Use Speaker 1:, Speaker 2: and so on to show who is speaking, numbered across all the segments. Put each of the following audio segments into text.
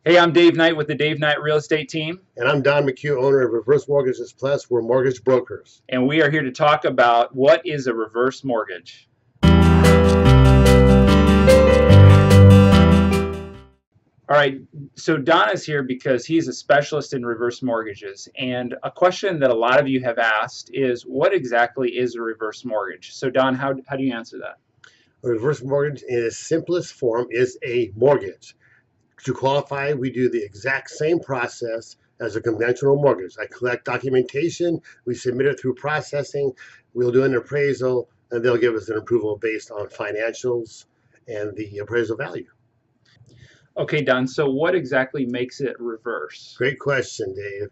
Speaker 1: Hey, I'm Dave Knight with the Dave Knight Real Estate Team,
Speaker 2: And I'm Don McCue, owner of Reverse Mortgages Plus. We're mortgage brokers.
Speaker 1: and we are here to talk about what is a reverse mortgage. All right, so Don is here because he's a specialist in reverse mortgages, and a question that a lot of you have asked is, what exactly is a reverse mortgage? So Don, how do you answer that?
Speaker 2: A reverse mortgage in its simplest form is a mortgage. To qualify, we do the exact same process as a conventional mortgage. I collect documentation, we submit it through processing, we'll do an appraisal, and they'll give us an approval based on financials and the appraisal value.
Speaker 1: Okay, Don, so what exactly makes it reverse?
Speaker 2: Great question, Dave.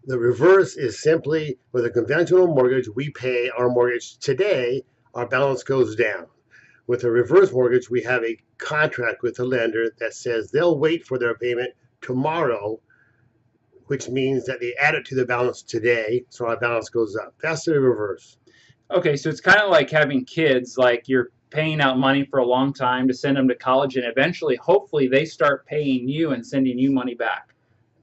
Speaker 2: The reverse is simply with a conventional mortgage, we pay our mortgage today, our balance goes down. With a reverse mortgage, we have a contract with the lender that says they'll wait for their payment tomorrow, which means that they add it to the balance today, so our balance goes up. That's the reverse.
Speaker 1: Okay, so it's kind of like having kids, like you're paying out money for a long time to send them to college, and eventually, hopefully, they start paying you and sending you money back.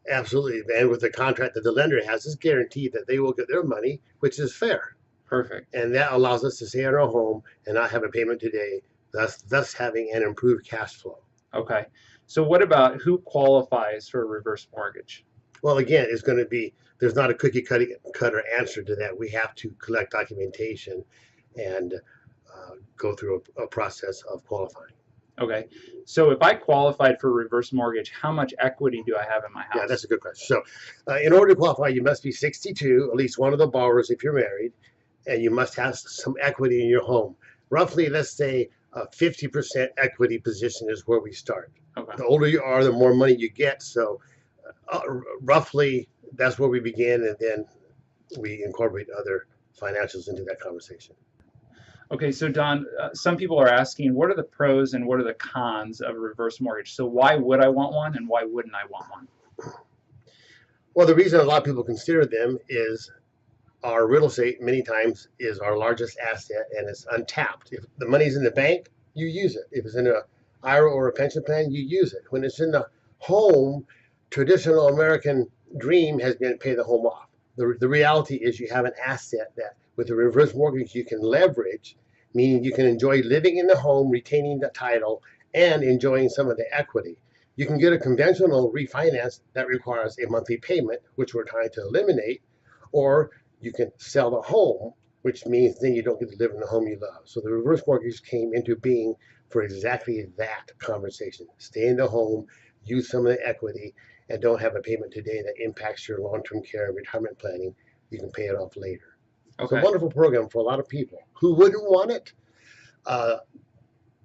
Speaker 2: Absolutely, man. With the contract that the lender has, it's guaranteed that they will get their money, which is fair.
Speaker 1: Perfect.
Speaker 2: And that allows us to stay in our home and not have a payment today, thus having an improved cash flow.
Speaker 1: Okay, so what about who qualifies for a reverse mortgage?
Speaker 2: Well, again, it's going to be, there's not a cookie cutter answer to that. We have to collect documentation and go through a process of qualifying.
Speaker 1: Okay, so if I qualified for a reverse mortgage, how much equity do I have in my house?
Speaker 2: Yeah, that's a good question. So in order to qualify, you must be 62, at least one of the borrowers if you're married, and you must have some equity in your home. Roughly, let's say a 50% equity position is where we start.
Speaker 1: Okay.
Speaker 2: The older you are, the more money you get. So roughly, that's where we begin, and then we incorporate other financials into that conversation.
Speaker 1: Okay, so Don, some people are asking, what are the pros and what are the cons of a reverse mortgage? So why would I want one and why wouldn't I want one?
Speaker 2: Well, the reason a lot of people consider them is our real estate many times is our largest asset and it's untapped. If the money's in the bank, you use it. If it's in an IRA or a pension plan, you use it. When it's in the home, traditional American dream has been pay the home off. The reality is you have an asset that with a reverse mortgage you can leverage, meaning you can enjoy living in the home, retaining the title, and enjoying some of the equity. You can get a conventional refinance that requires a monthly payment, which we're trying to eliminate, or you can sell the home, which means then you don't get to live in the home you love. So the reverse mortgage came into being for exactly that conversation. Stay in the home, use some of the equity, and don't have a payment today that impacts your long-term care and retirement planning. You can pay it off later.
Speaker 1: Okay.
Speaker 2: It's a wonderful program for a lot of people. Who wouldn't want it?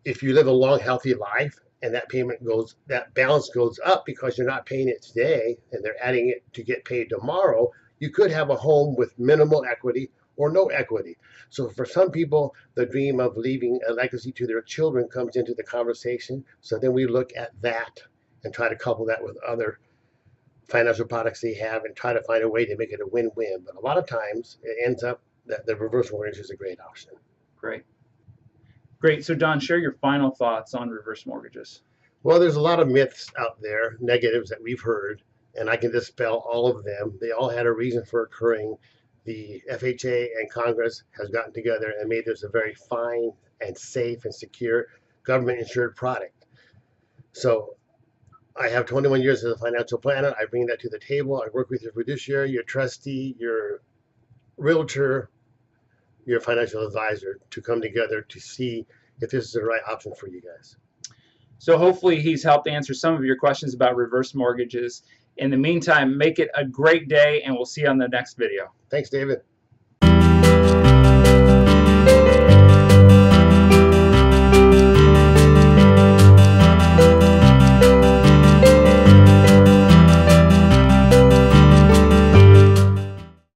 Speaker 2: If you live a long, healthy life and that balance goes up because you're not paying it today and they're adding it to get paid tomorrow, you could have a home with minimal equity or no equity. So for some people, the dream of leaving a legacy to their children comes into the conversation. So then we look at that and try to couple that with other financial products they have and try to find a way to make it a win-win. But a lot of times it ends up that the reverse mortgage is a great option.
Speaker 1: Great. Great. So Don, share your final thoughts on reverse mortgages.
Speaker 2: Well, there's a lot of myths out there, negatives that we've heard, and I can dispel all of them. They all had a reason for occurring. The FHA and Congress has gotten together and made this a very fine and safe and secure government-insured product. So I have 21 years as a financial planner. I bring that to the table. I work with your fiduciary, your trustee, your realtor, your financial advisor to come together to see if this is the right option for you guys.
Speaker 1: So hopefully he's helped answer some of your questions about reverse mortgages. In the meantime, make it a great day, and we'll see you on the next video.
Speaker 2: Thanks, David.